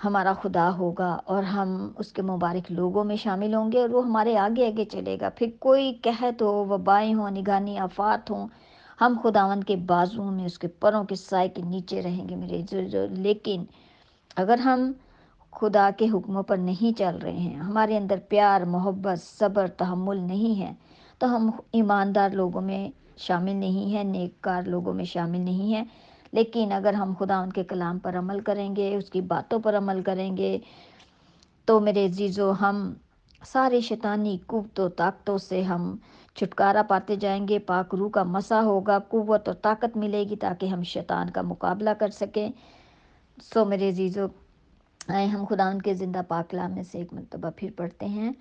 ہمارا خدا ہوگا، اور ہم اس کے مبارک لوگوں میں شامل ہوں گے، اور وہ ہمارے آگے آگے چلے گا۔ پھر کوئی قحط ہو، وبائیں ہوں، نگانی آفات ہوں، ہم خداوند کے بازوؤں میں، اس کے پروں کے سائے کے نیچے رہیں گے میرے عزیزو۔ لیکن اگر ہم خدا کے حکموں پر نہیں چل رہے ہیں، ہمارے اندر پیار، محبت، صبر، تحمل نہیں ہے، تو ہم ایماندار لوگوں میں شامل نہیں ہیں، نیک کار لوگوں میں شامل نہیں ہیں۔ لیکن اگر ہم خدا ان کے کلام پر عمل کریں گے، اس کی باتوں پر عمل کریں گے، تو میرے عزیزو ہم سارے شیطانی قوت و طاقتوں سے ہم چھٹکارا پاتے جائیں گے۔ پاک روح کا مسا ہوگا، قوت اور طاقت ملے گی تاکہ ہم شیطان کا مقابلہ کر سکیں۔ سو میرے عزیزو، آئے ہم خدا ان کے زندہ پاک کلام میں سے ایک مرتبہ پھر پڑھتے ہیں،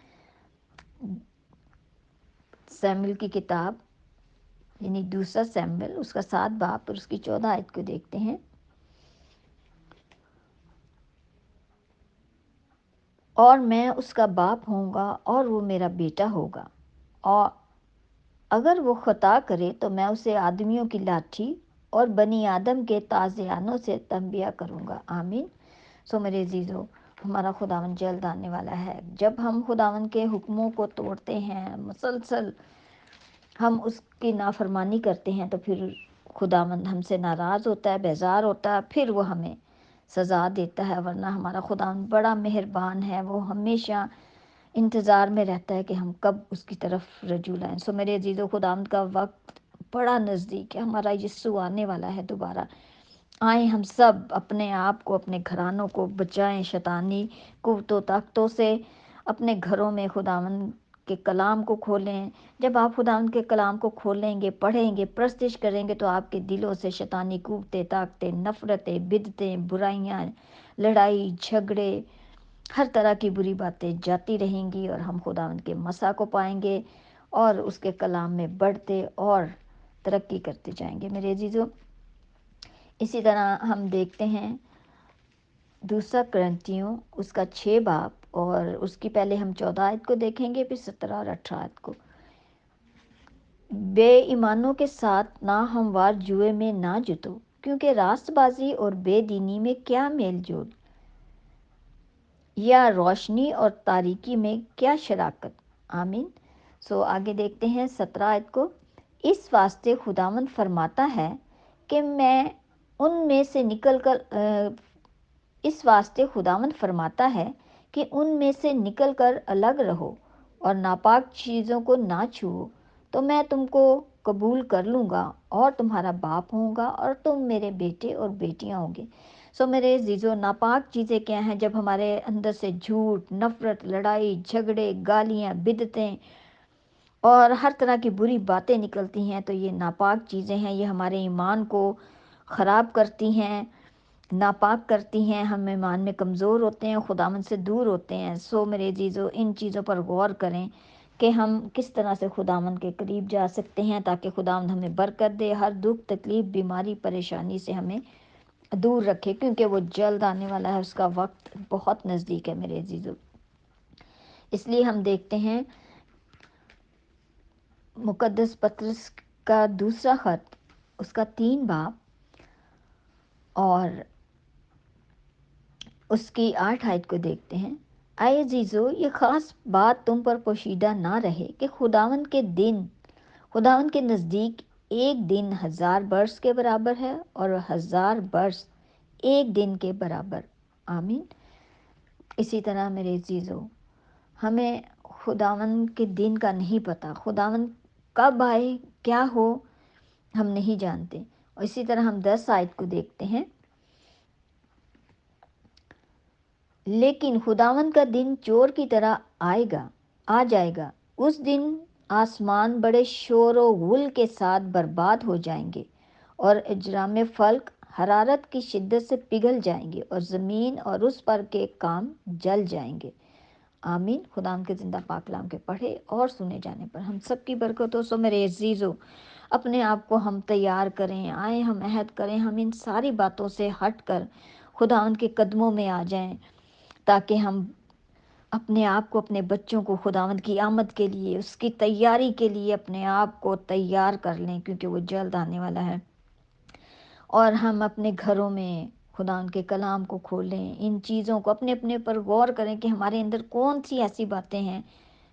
سیموئیل کی کتاب، یعنی دوسرا سیموئیل، اس کا 7 باب اور اس کی 14 آیت کو دیکھتے ہیں۔ اور میں اس کا باپ ہوں گا اور وہ میرا بیٹا ہوگا، اور اگر وہ خطا کرے تو میں اسے آدمیوں کی لاٹھی اور بنی آدم کے تازیانوں سے تنبیہ کروں گا۔ آمین۔ سو میرے عزیزو، ہمارا خداوند جلد آنے والا ہے۔ جب ہم خداوند کے حکموں کو توڑتے ہیں، مسلسل ہم اس کی نافرمانی کرتے ہیں، تو پھر خداوند ہم سے ناراض ہوتا ہے، بیزار ہوتا ہے، پھر وہ ہمیں سزا دیتا ہے۔ ورنہ ہمارا خداوند بڑا مہربان ہے، وہ ہمیشہ انتظار میں رہتا ہے کہ ہم کب اس کی طرف رجوع لائیں۔ سو میرے عزیزو، خداوند کا وقت بڑا نزدیک ہے، ہمارا یسوع آنے والا ہے دوبارہ۔ آئیں ہم سب اپنے آپ کو، اپنے گھرانوں کو بچائیں شیطانی قوت و طاقتوں سے، اپنے گھروں میں خداوند کے کلام کو کھولیں۔ جب آپ خداوند کے کلام کو کھولیں گے، پڑھیں گے، پرستش کریں گے، تو آپ کے دلوں سے شیطانی قوتیں، طاقتیں، نفرتیں، بدعتیں، برائیاں، لڑائی جھگڑے، ہر طرح کی بری باتیں جاتی رہیں گی، اور ہم خداوند کے مسا کو پائیں گے، اور اس کے کلام میں بڑھتے اور ترقی کرتے جائیں گے میرے عزیزو۔ اسی طرح ہم دیکھتے ہیں دوسرا کرنتیوں، اس کا 6 باب، اور اس کی پہلے ہم 14 آیت کو دیکھیں گے، پھر 17 اور 18 آیت کو۔ بے ایمانوں کے ساتھ ناہموار جوئے میں نہ جتو، کیونکہ راست بازی اور بے دینی میں کیا میل جول، یا روشنی اور تاریکی میں کیا شراکت۔ آمین۔ سو آگے دیکھتے ہیں 17 آیت کو۔ اس واسطے خداوند فرماتا ہے کہ میں ان میں سے نکل کر اس واسطے خداوند فرماتا ہے کہ ان میں سے نکل کر الگ رہو اور ناپاک چیزوں کو نہ چھوؤ، تو میں تم کو قبول کر لوں گا اور تمہارا باپ ہوں گا، اور تم میرے بیٹے اور بیٹیاں ہوں گے۔ سو میرے عزیزو، ناپاک چیزیں کیا ہیں؟ جب ہمارے اندر سے جھوٹ، نفرت، لڑائی جھگڑے، گالیاں، بدعتیں اور ہر طرح کی بری باتیں نکلتی ہیں، تو یہ ناپاک چیزیں ہیں، یہ ہمارے ایمان کو خراب کرتی ہیں، ناپاک کرتی ہیں، ہم ایمان میں کمزور ہوتے ہیں، خداوند سے دور ہوتے ہیں۔ سو میرے عزیزو، ان چیزوں پر غور کریں کہ ہم کس طرح سے خداوند کے قریب جا سکتے ہیں، تاکہ خداوند ہمیں برکت دے، ہر دکھ، تکلیف، بیماری، پریشانی سے ہمیں دور رکھے، کیونکہ وہ جلد آنے والا ہے، اس کا وقت بہت نزدیک ہے میرے عزیزو۔ اس لیے ہم دیکھتے ہیں مقدس پطرس کا دوسرا خط، اس کا 3 باب اور اس کی 8 آیت کو دیکھتے ہیں۔ اے عزیزو، یہ خاص بات تم پر پوشیدہ نہ رہے کہ خداوند کے نزدیک ایک دن 1000 برس کے برابر ہے، اور 1000 برس ایک دن کے برابر۔ آمین۔ اسی طرح میرے عزیزو، ہمیں خداوند کے دن کا نہیں پتہ، خداوند کب آئے، کیا ہو، ہم نہیں جانتے۔ اور اسی طرح ہم 10 آیت کو دیکھتے ہیں۔ لیکن خداوند کا دن چور کی طرح آ جائے گا۔ اس دن آسمان بڑے شور و غل کے ساتھ برباد ہو جائیں گے، اور اجرام فلک حرارت کی شدت سے پگھل جائیں گے، اور زمین اور اس پر کے کام جل جائیں گے۔ آمین۔ خداوند کے زندہ پاک کلام کے پڑھے اور سنے جانے پر ہم سب کی برکت ہو۔ سو میرے عزیزو، اپنے آپ کو ہم تیار کریں، آئیں ہم عہد کریں، ہم ان ساری باتوں سے ہٹ کر خداوند کے قدموں میں آ جائیں، تاکہ ہم اپنے آپ کو، اپنے بچوں کو خداوند کی آمد کے لیے، اس کی تیاری کے لیے اپنے آپ کو تیار کر لیں، کیونکہ وہ جلد آنے والا ہے۔ اور ہم اپنے گھروں میں خدا ان کے کلام کو کھولیں، ان چیزوں کو اپنے اپنے پر غور کریں کہ ہمارے اندر کون سی ایسی باتیں ہیں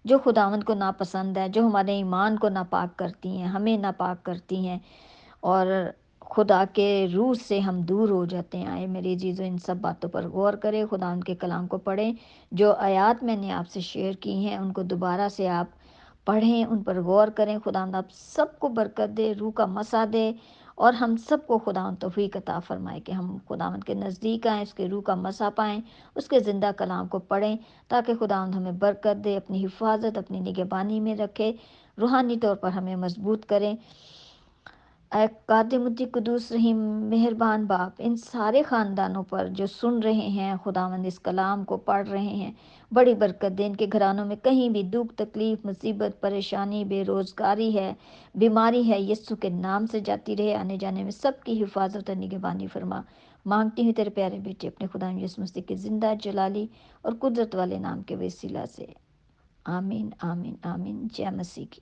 جو خداوند کو ناپسند ہے، جو ہمارے ایمان کو ناپاک کرتی ہیں، ہمیں ناپاک کرتی ہیں، اور خدا کے روح سے ہم دور ہو جاتے ہیں۔ آئے میری عزیزو، ان سب باتوں پر غور کریں، خدا ان کے کلام کو پڑھیں۔ جو آیات میں نے آپ سے شیئر کی ہیں ان کو دوبارہ سے آپ پڑھیں، ان پر غور کریں۔ خداوند آپ سب کو برکت دے، روح کا مسا دے، اور ہم سب کو خداوند توفیق عطا فرمائے کہ ہم خداوند کے نزدیک آئیں، اس کے روح کا مسا پائیں، اس کے زندہ کلام کو پڑھیں، تاکہ خداوند ہمیں برکت دے، اپنی حفاظت، اپنی نگہبانی میں رکھے، روحانی طور پر ہمیں مضبوط کریں۔ اے قادر مجید قدوس رحیم مہربان باپ، ان سارے خاندانوں پر جو سن رہے ہیں خداوند، اس کلام کو پڑھ رہے ہیں، بڑی برکت دے۔ ان کے گھرانوں میں کہیں بھی دکھ، تکلیف، مصیبت، پریشانی، بے روزگاری ہے، بیماری ہے، یسوع کے نام سے جاتی رہے، آنے جانے میں سب کی حفاظت اور نگہبانی فرما۔ مانگتی ہوں تیرے پیارے بیٹے اپنے خدا یسوع مسیح کے زندہ، جلالی اور قدرت والے نام کے وسیلہ سے، آمین آمین آمین۔ جے مسیح کی